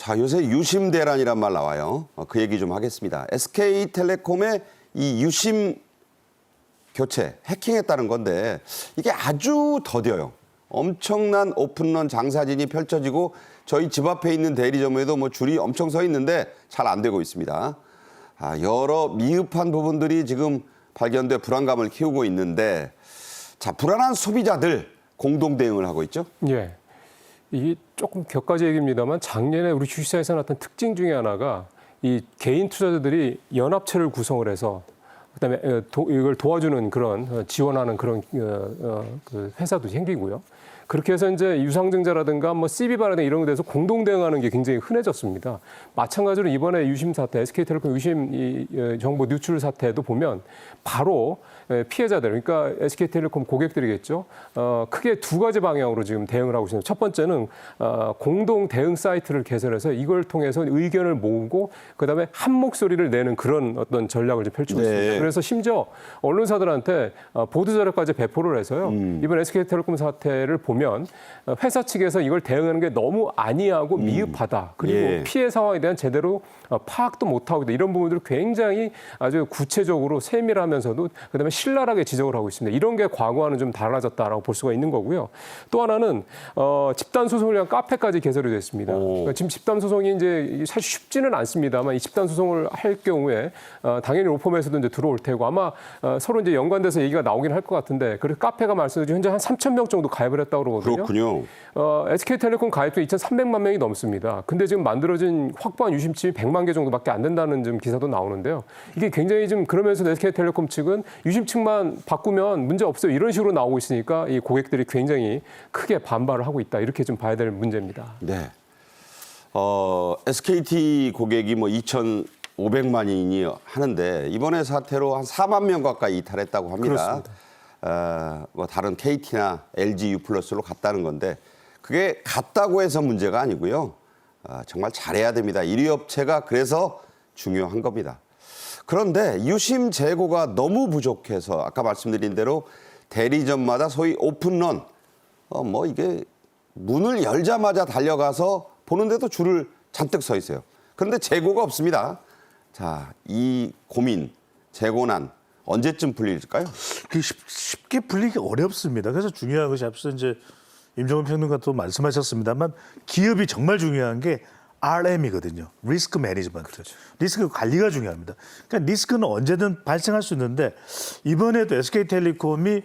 자, 요새 유심 대란이란 말 나와요. 그 얘기 좀 하겠습니다. SK텔레콤의 이 유심 교체, 해킹했다는 건데 이게 아주 더뎌요. 엄청난 오픈런 장사진이 펼쳐지고 저희 집 앞에 있는 대리점에도 뭐 줄이 엄청 서 있는데 잘 안 되고 있습니다. 여러 미흡한 부분들이 지금 발견돼 불안감을 키우고 있는데, 자, 불안한 소비자들 공동 대응을 하고 있죠? 예. 이게 조금 격가지 얘기입니다만 작년에 우리 주식시장에서 나타난 특징 중에 하나가 이 개인 투자자들이 연합체를 구성을 해서 그다음에 이걸 도와주는 그런 지원하는 그런 그 회사도 생기고요. 그렇게 해서 이제 유상증자라든가 뭐 CB바라든가 이런 데서 공동 대응하는 게 굉장히 흔해졌습니다. 마찬가지로 이번에 유심 사태, SK텔레콤 유심 정보 누출 사태도 보면 바로 피해자들, 그러니까 SK텔레콤 고객들이겠죠. 크게 두 가지 방향으로 지금 대응을 하고 있습니다. 첫 번째는 공동 대응 사이트를 개설해서 이걸 통해서 의견을 모으고 그다음에 한 목소리를 내는 그런 어떤 전략을 좀 펼치고 있습니다. 네. 그래서 심지어 언론사들한테 보도 자료까지 배포를 해서요. 이번 SK텔레콤 사태를 보면 회사 측에서 이걸 대응하는 게 너무 안이하고 미흡하다. 그리고 예. 피해 상황에 대한 제대로 파악도 못하고 있다. 이런 부분들을 굉장히 아주 구체적으로 세밀하면서도 그다음에 신랄하게 지적을 하고 있습니다. 이런 게 과거와는 좀 달라졌다라고 볼 수가 있는 거고요. 또 하나는 집단 소송을 위한 카페까지 개설이 됐습니다. 그러니까 지금 집단 소송이 이제 사실 쉽지는 않습니다만 이 집단 소송을 할 경우에 당연히 로펌에서도 이제 들어올 테고 아마 서로 이제 연관돼서 얘기가 나오긴 할 것 같은데 그래서 카페가 말씀드린 현재 한 3,000명 정도 가입을 했다고 그러거든요. 그렇군요. SK텔레콤 가입자 2,300만 명이 넘습니다. 근데 지금 만들어진 확보한 유심칩이 100만 개 정도밖에 안 된다는 좀 기사도 나오는데요. 이게 굉장히 좀 그러면서 SK텔레콤 측은 유심칩만 바꾸면 문제 없어요. 이런 식으로 나오고 있으니까 이 고객들이 굉장히 크게 반발을 하고 있다. 이렇게 좀 봐야 될 문제입니다. 네. SKT 고객이 뭐 2,500만인이 하는데 이번에 사태로 한 4만 명 가까이 이탈했다고 합니다. 그렇습니다. 뭐 다른 KT나 LG U+로 갔다는 건데 그게 갔다고 해서 문제가 아니고요. 정말 잘해야 됩니다. 1위 업체가 그래서 중요한 겁니다. 그런데 유심 재고가 너무 부족해서 아까 말씀드린 대로 대리점마다 소위 오픈런, 뭐 이게 문을 열자마자 달려가서 보는데도 줄을 잔뜩 서 있어요. 그런데 재고가 없습니다. 자, 이 고민, 재고난 언제쯤 풀릴까요? 쉽게 풀리기 어렵습니다. 그래서 중요한 것이 앞서 이제 임종원 평론가도 말씀하셨습니다만 기업이 정말 중요한 게 RM이거든요. 리스크 매니지먼트. 그렇죠. 리스크 관리가 중요합니다. 그러니까 리스크는 언제든 발생할 수 있는데 이번에도 SK텔레콤이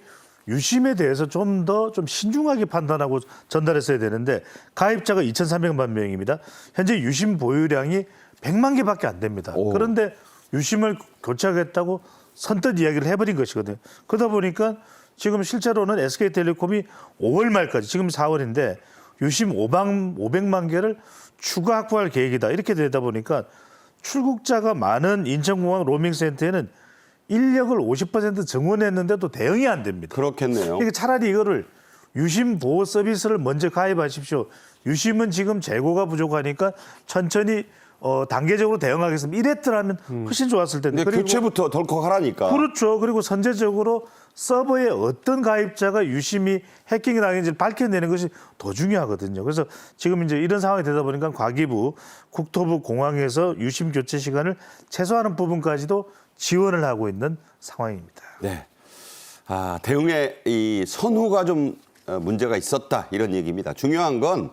유심에 대해서 좀 더 신중하게 판단하고 전달했어야 되는데 가입자가 2,300만 명입니다. 현재 유심 보유량이 100만 개밖에 안 됩니다. 오. 그런데 유심을 교체하겠다고 선뜻 이야기를 해버린 것이거든요. 그러다 보니까 지금 실제로는 SK텔레콤이 5월 말까지, 지금 4월인데 유심 500만 개를 추가 확보할 계획이다. 이렇게 되다 보니까 출국자가 많은 인천공항 로밍센터에는 인력을 50% 증원했는데도 대응이 안 됩니다. 그렇겠네요. 그러니까 차라리 이거를 유심 보호 서비스를 먼저 가입하십시오. 유심은 지금 재고가 부족하니까 천천히 단계적으로 대응하겠습니다. 이랬더라면 훨씬 좋았을 텐데. 근데 교체부터 덜컥 하라니까. 그렇죠. 그리고 선제적으로 서버에 어떤 가입자가 유심히 해킹이 당했는지를 밝혀내는 것이 더 중요하거든요. 그래서 지금 이제 이런 상황이 되다 보니까 과기부, 국토부, 공항에서 유심 교체 시간을 최소화하는 부분까지도 지원을 하고 있는 상황입니다. 네. 대응에 이 선후가 좀 문제가 있었다 이런 얘기입니다. 중요한 건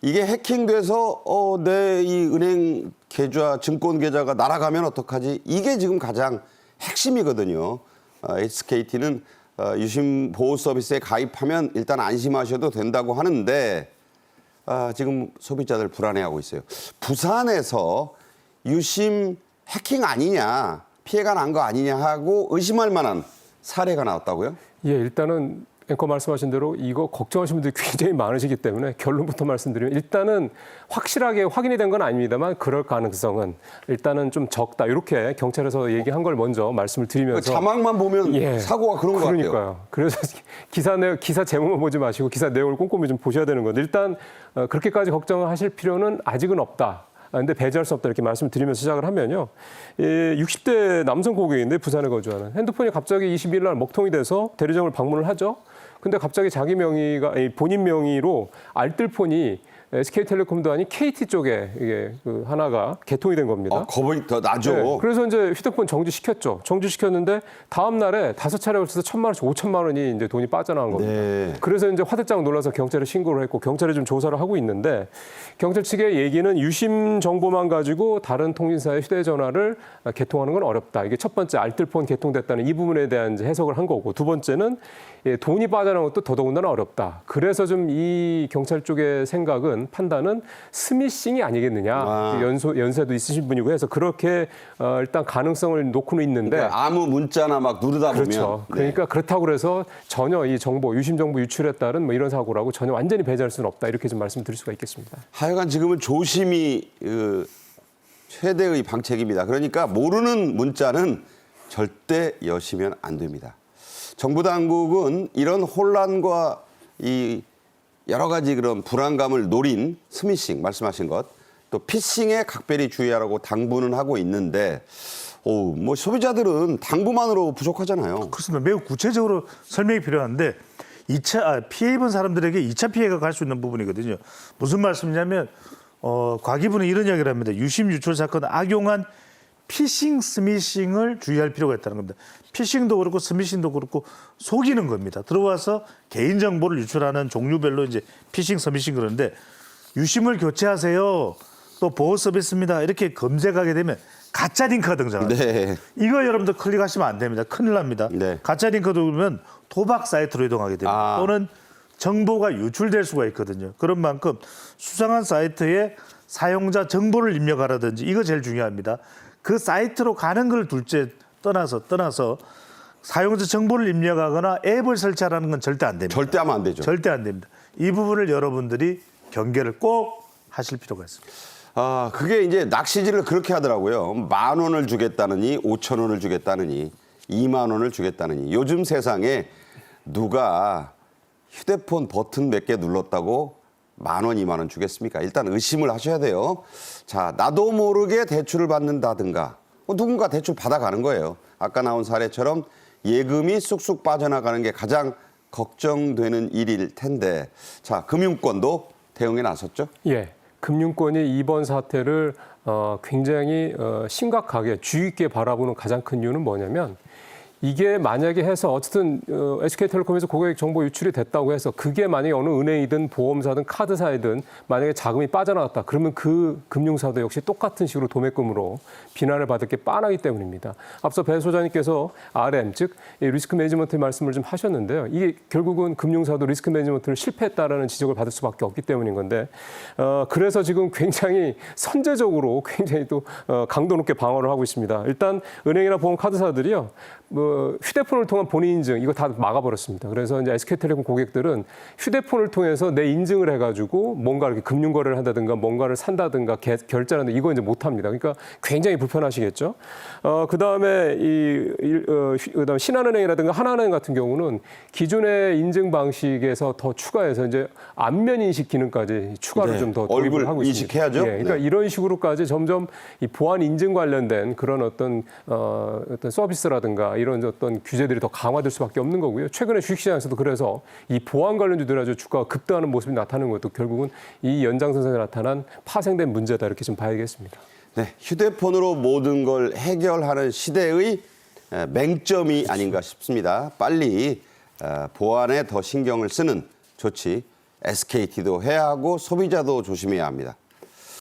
이게 해킹돼서 내 이 은행 계좌, 증권 계좌가 날아가면 어떡하지? 이게 지금 가장 핵심이거든요. SKT는 유심 보호 서비스에 가입하면 일단 안심하셔도 된다고 하는데 지금 소비자들 불안해하고 있어요. 부산에서 유심 해킹 아니냐, 피해가 난 거 아니냐 하고 의심할 만한 사례가 나왔다고요? 예, 일단은 앵커 말씀하신 대로 이거 걱정하시는 분들이 굉장히 많으시기 때문에 결론부터 말씀드리면 일단은 확실하게 확인이 된 건 아닙니다만 그럴 가능성은 일단은 좀 적다. 이렇게 경찰에서 얘기한 걸 먼저 말씀을 드리면서 자막만 보면 사고가 그런 것 같아요. 그러니까요. 그래서 기사 제목만 보지 마시고 기사 내용을 꼼꼼히 좀 보셔야 되는 건데 일단 그렇게까지 걱정을 하실 필요는 아직은 없다. 근데 배제할 수 없다 이렇게 말씀드리면서 시작을 하면요. 60대 남성 고객인데 부산에 거주하는 핸드폰이 갑자기 20일 날 먹통이 돼서 대리점을 방문을 하죠. 근데 갑자기 자기 명의가 본인 명의로 알뜰폰이 SK텔레콤도 아닌 KT 쪽에 이게 그 하나가 개통이 된 겁니다. 겁이 더 나죠. 네, 그래서 이제 휴대폰 정지시켰죠. 정지시켰는데 다음 날에 5차례 걸쳐서 1,000만 원씩 5천만 원이 이제 돈이 빠져나간 겁니다. 네. 그래서 이제 화들짝 놀라서 경찰에 신고를 했고 경찰이 좀 조사를 하고 있는데 경찰 측의 얘기는 유심 정보만 가지고 다른 통신사의 휴대전화를 개통하는 건 어렵다. 이게 첫 번째 알뜰폰 개통됐다는 이 부분에 대한 이제 해석을 한 거고 두 번째는 돈이 빠져나온 것도 더더군다나 어렵다. 그래서 좀 이 경찰 쪽의 생각은 판단은 스미싱이 아니겠느냐. 연세도 있으신 분이고 해서 그렇게 일단 가능성을 놓고는 있는데 그러니까 아무 문자나 막 누르다 보면 그렇죠. 그러니까 그렇다고 그래서 전혀 이 정보 유심 정보 유출에 따른 뭐 이런 사고라고 전혀 완전히 배제할 수는 없다. 이렇게 좀 말씀드릴 수가 있겠습니다. 하여간 지금은 조심이 최대의 방책입니다. 그러니까 모르는 문자는 절대 여시면 안 됩니다. 정부 당국은 이런 혼란과 이 여러 가지 그런 불안감을 노린 스미싱 말씀하신 것, 또 피싱에 각별히 주의하라고 당부는 하고 있는데, 뭐 소비자들은 당부만으로 부족하잖아요. 그렇습니다. 매우 구체적으로 설명이 필요한데 피해 입은 사람들에게 2차 피해가 갈 수 있는 부분이거든요. 무슨 말씀이냐면 과기부는 이런 이야기를 합니다. 유심 유출 사건을 악용한 피싱, 스미싱을 주의할 필요가 있다는 겁니다. 피싱도 그렇고 스미싱도 그렇고 속이는 겁니다. 들어와서 개인 정보를 유출하는 종류별로 이제 피싱, 스미싱 그러는데 유심을 교체하세요. 또 보호 서비스입니다. 이렇게 검색하게 되면 가짜 링크가 등장합니다. 네. 이거 여러분들 클릭하시면 안 됩니다. 큰일 납니다. 네. 가짜 링크 누르면 도박 사이트로 이동하게 됩니다. 또는 정보가 유출될 수가 있거든요. 그런 만큼 수상한 사이트에 사용자 정보를 입력하라든지 이거 제일 중요합니다. 그 사이트로 가는 걸 둘째 떠나서 사용자 정보를 입력하거나 앱을 설치하라는 건 절대 안 됩니다. 절대 하면 안 되죠. 절대 안 됩니다. 이 부분을 여러분들이 경계를 꼭 하실 필요가 있습니다. 그게 이제 낚시질을 그렇게 하더라고요. 10,000원을 주겠다느니 5,000원을 주겠다느니 20,000원을 주겠다느니 요즘 세상에 누가 휴대폰 버튼 몇 개 눌렀다고 10,000원, 20,000원 주겠습니까? 일단 의심을 하셔야 돼요. 자, 나도 모르게 대출을 받는다든가 누군가 대출 받아가는 거예요. 아까 나온 사례처럼 예금이 쑥쑥 빠져나가는 게 가장 걱정되는 일일 텐데 자, 금융권도 대응에 나섰죠? 예. 금융권이 이번 사태를 굉장히 심각하게 주의 있게 바라보는 가장 큰 이유는 뭐냐면 이게 만약에 해서 어쨌든 SK텔레콤에서 고객 정보 유출이 됐다고 해서 그게 만약에 어느 은행이든 보험사든 카드사이든 만약에 자금이 빠져나갔다. 그러면 그 금융사도 역시 똑같은 식으로 도매금으로 비난을 받을 게 뻔하기 때문입니다. 앞서 배 소장님께서 RM, 즉 리스크 매니지먼트 말씀을 좀 하셨는데요. 이게 결국은 금융사도 리스크 매니지먼트를 실패했다라는 지적을 받을 수밖에 없기 때문인 건데 그래서 지금 굉장히 선제적으로 굉장히 또 강도 높게 방어를 하고 있습니다. 일단 은행이나 보험 카드사들이요. 휴대폰을 통한 본인 인증 이거 다 막아버렸습니다. 그래서 이제 SK텔레콤 고객들은 휴대폰을 통해서 내 인증을 해가지고 뭔가 이렇게 금융 거래를 한다든가 뭔가를 산다든가 결제를 한다 이거 이제 못합니다. 그러니까 굉장히 불편하시겠죠. 그다음에 그다음 신한은행이라든가 하나은행 같은 경우는 기존의 인증 방식에서 더 추가해서 이제 안면 인식 기능까지 추가로 네. 좀 더 도입을 얼굴 하고 있습니다. 인식해야죠. 예, 그러니까 네. 이런 식으로까지 점점 이 보안 인증 관련된 그런 어떤 서비스라든가 이런 어떤 규제들이 더 강화될 수밖에 없는 거고요. 최근에 주식시장에서도 그래서 이 보안 관련주들 아주 주가가 급등하는 모습이 나타나는 것도 결국은 이 연장선상에 나타난 파생된 문제다 이렇게 좀 봐야겠습니다. 네, 휴대폰으로 모든 걸 해결하는 시대의 맹점이 아닌가 싶습니다. 빨리 보안에 더 신경을 쓰는 조치 SKT도 해야 하고 소비자도 조심해야 합니다.